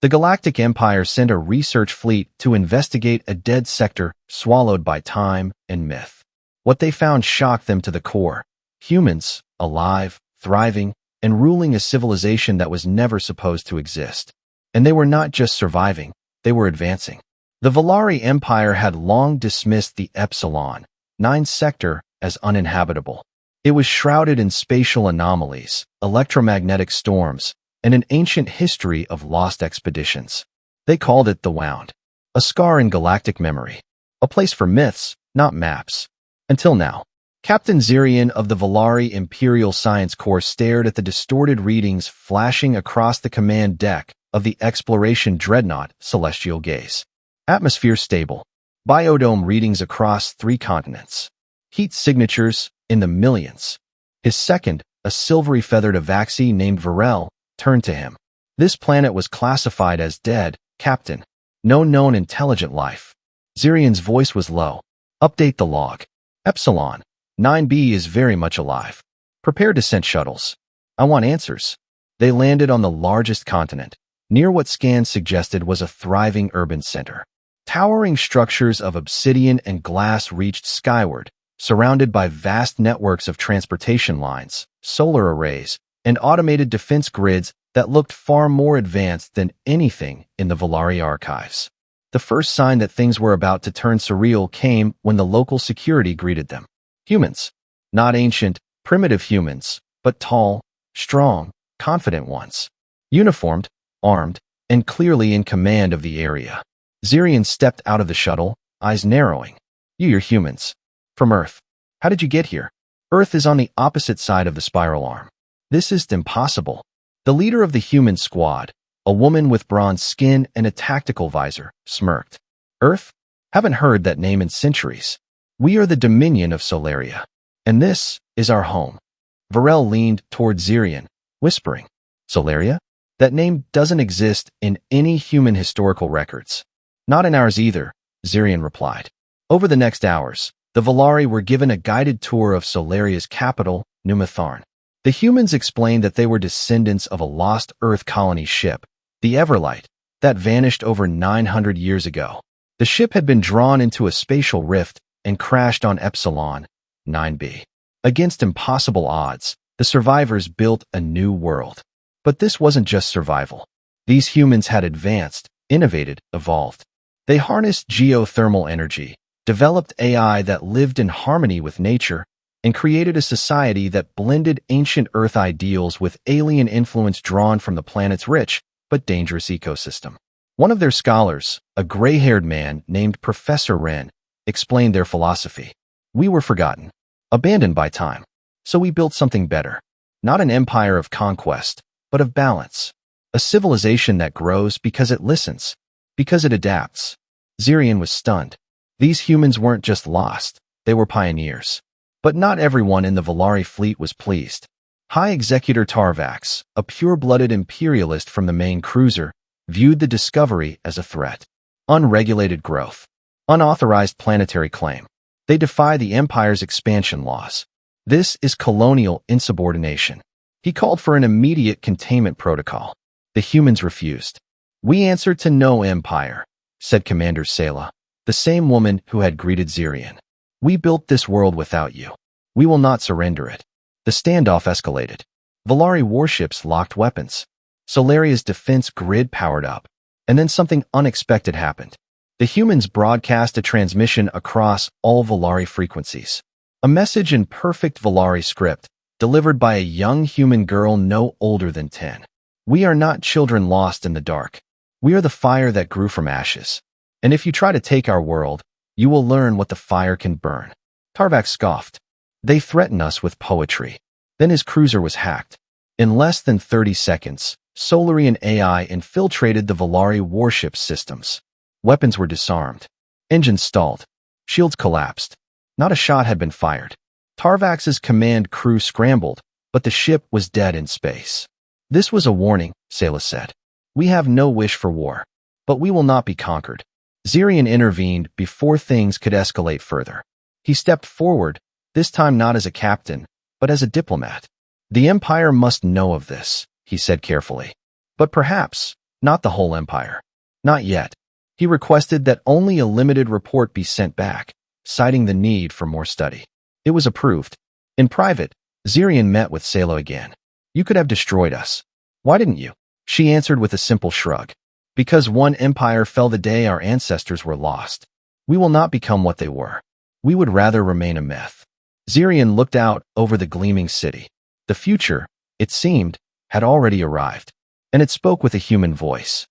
The Galactic Empire sent a research fleet to investigate a dead sector swallowed by time and myth. What they found shocked them to the core. Humans, alive, thriving, and ruling a civilization that was never supposed to exist. And they were not just surviving, they were advancing. The Velari Empire had long dismissed the Epsilon 9 sector as uninhabitable. It was shrouded in spatial anomalies, electromagnetic storms, and an ancient history of lost expeditions. They called it the Wound, a scar in galactic memory, a place for myths, not maps. Until now, Captain Zirian of the Velari Imperial Science Corps stared at the distorted readings flashing across the command deck of the exploration dreadnought Celestial Gaze. Atmosphere stable. Biodome readings across 3 continents. Heat signatures in the millions. His second, a silvery feathered Avaxi named Varel, turned to him. This planet was classified as dead, Captain. No known intelligent life. Zirian's voice was low. Update the log. Epsilon 9b is very much alive. Prepare descent shuttles. I want answers. They landed on the largest continent, near what scans suggested was a thriving urban center. Towering structures of obsidian and glass reached skyward, surrounded by vast networks of transportation lines, solar arrays, and automated defense grids that looked far more advanced than anything in the Velari archives. The first sign that things were about to turn surreal came when the local security greeted them. Humans. Not ancient, primitive humans, but tall, strong, confident ones. Uniformed, armed, and clearly in command of the area. Zirian stepped out of the shuttle, eyes narrowing. You're humans. From Earth. How did you get here? Earth is on the opposite side of the spiral arm. This is impossible. The leader of the human squad, a woman with bronze skin and a tactical visor, smirked. Earth? Haven't heard that name in centuries. We are the Dominion of Solaria, and this is our home. Varel leaned toward Zirian, whispering, Solaria? That name doesn't exist in any human historical records. Not in ours either, Zirian replied. Over the next hours, the Velari were given a guided tour of Solaria's capital, Numatharn. The humans explained that they were descendants of a lost Earth colony ship, the Everlight, that vanished over 900 years ago. The ship had been drawn into a spatial rift and crashed on Epsilon 9b. Against impossible odds, the survivors built a new world. But this wasn't just survival. These humans had advanced, innovated, evolved. They harnessed geothermal energy, developed AI that lived in harmony with nature, and created a society that blended ancient Earth ideals with alien influence drawn from the planet's rich but dangerous ecosystem. One of their scholars, a gray-haired man named Professor Wren, explained their philosophy. We were forgotten, abandoned by time, so we built something better. Not an empire of conquest, but of balance. A civilization that grows because it listens, because it adapts. Zirian was stunned. These humans weren't just lost, they were pioneers. But not everyone in the Velari fleet was pleased. High Executor Tarvax, a pure-blooded imperialist from the main cruiser, viewed the discovery as a threat. Unregulated growth. Unauthorized planetary claim. They defy the Empire's expansion laws. This is colonial insubordination. He called for an immediate containment protocol. The humans refused. We answer to no Empire, said Commander Sela, the same woman who had greeted Zirian. We built this world without you. We will not surrender it. The standoff escalated. Velari warships locked weapons. Solaria's defense grid powered up. And then something unexpected happened. The humans broadcast a transmission across all Velari frequencies. A message in perfect Velari script, delivered by a young human girl no older than 10. We are not children lost in the dark. We are the fire that grew from ashes. And if you try to take our world, you will learn what the fire can burn. Tarvax scoffed. They threaten us with poetry. Then his cruiser was hacked. In less than 30 seconds, Solarian AI infiltrated the Velari warship systems. Weapons were disarmed. Engines stalled. Shields collapsed. Not a shot had been fired. Tarvax's command crew scrambled, but the ship was dead in space. This was a warning, Sela said. We have no wish for war, but we will not be conquered. Zirian intervened before things could escalate further. He stepped forward, this time not as a captain, but as a diplomat. The Empire must know of this, he said carefully. But perhaps, not the whole empire. Not yet. He requested that only a limited report be sent back, citing the need for more study. It was approved. In private, Zirian met with Salo again. You could have destroyed us. Why didn't you? She answered with a simple shrug. Because one empire fell the day our ancestors were lost. We will not become what they were. We would rather remain a myth. Zirian looked out over the gleaming city. The future, it seemed, had already arrived. And it spoke with a human voice.